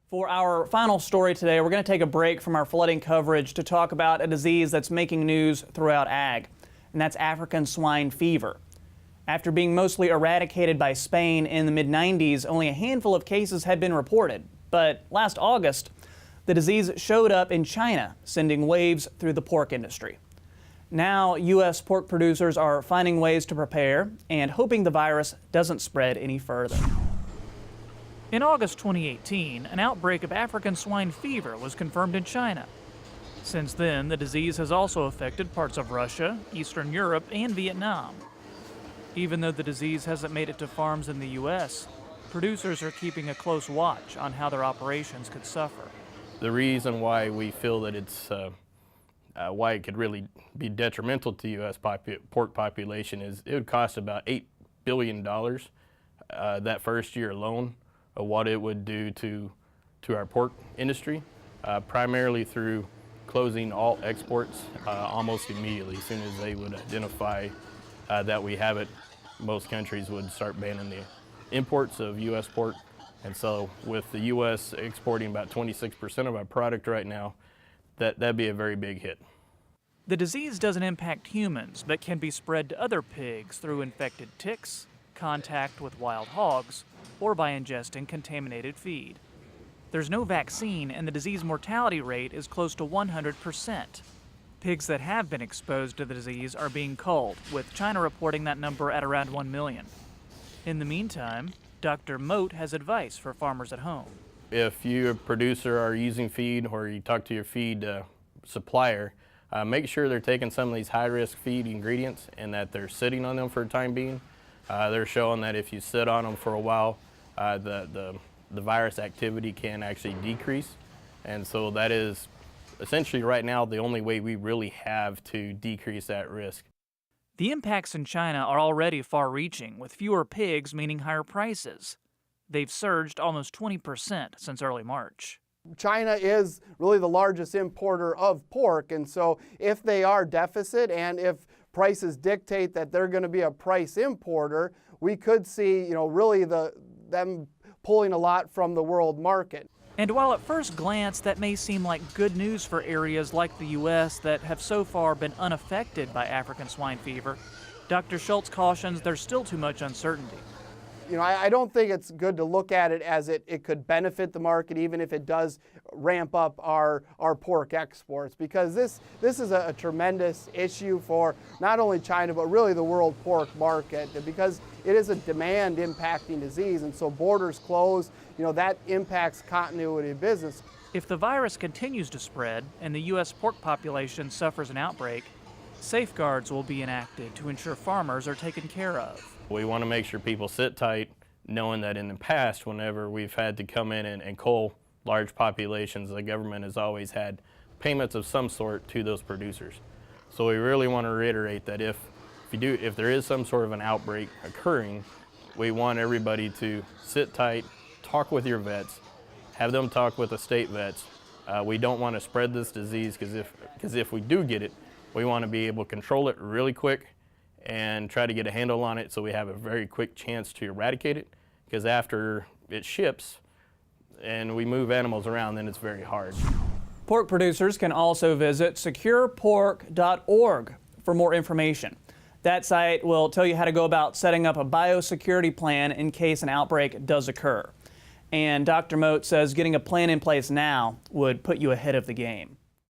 For our final story today, we're going to take a break from our flooding coverage to talk about a disease that's making news throughout ag, and that's African swine fever. After being mostly eradicated by Spain in the mid-90s, only a handful of cases had been reported. But last August, the disease showed up in China, sending waves through the pork industry. Now, U.S. pork producers are finding ways to prepare and hoping the virus doesn't spread any further. In August 2018, an outbreak of African swine fever was confirmed in China. Since then, the disease has also affected parts of Russia, Eastern Europe, and Vietnam. Even though the disease hasn't made it to farms in the U.S., producers are keeping a close watch on how their operations could suffer. The reason why we feel that it's why it could really be detrimental to U.S. pork population is it would cost about $8 billion that first year alone of what it would do to our pork industry, primarily through closing all exports almost immediately. As soon as they would identify that we have it, most countries would start banning the imports of U.S. pork. And so with the U.S. exporting about 26% of our product right now, that'd be a very big hit. The disease doesn't impact humans, but can be spread to other pigs through infected ticks, contact with wild hogs, or by ingesting contaminated feed. There's no vaccine, and the disease mortality rate is close to 100%. Pigs that have been exposed to the disease are being culled, with China reporting that number at around 1 million. In the meantime, Dr. Moat has advice for farmers at home. If you, a producer, are using feed or you talk to your feed supplier, make sure they're taking some of these high-risk feed ingredients and that they're sitting on them for the time being. They're showing that if you sit on them for a while, the virus activity can actually decrease. And so that is essentially right now the only way we really have to decrease that risk. The impacts in China are already far-reaching, with fewer pigs meaning higher prices. They've surged almost 20% since early March. China is really the largest importer of pork, and so if they are deficit and if prices dictate that they're going to be a price importer, we could see, really them pulling a lot from the world market. And while at first glance that may seem like good news for areas like the U.S. that have so far been unaffected by African swine fever, Dr. Schultz cautions there's still too much uncertainty. I don't think it's good to look at it as it could benefit the market, even if it does ramp up our pork exports, because this is a tremendous issue for not only China, but really the world pork market, because it is a demand impacting disease, and so borders closed, that impacts continuity of business. If the virus continues to spread and the U.S. pork population suffers an outbreak, safeguards will be enacted to ensure farmers are taken care of. We want to make sure people sit tight, knowing that in the past, whenever we've had to come in and cull large populations, the government has always had payments of some sort to those producers. So we really want to reiterate that if there is some sort of an outbreak occurring, we want everybody to sit tight, talk with your vets, have them talk with the state vets. We don't want to spread this disease because if we do get it, we want to be able to control it really quick and try to get a handle on it so we have a very quick chance to eradicate it, because after it ships and we move animals around, then it's very hard. Pork producers can also visit securepork.org for more information. That site will tell you how to go about setting up a biosecurity plan in case an outbreak does occur. And Dr. Moat says getting a plan in place now would put you ahead of the game.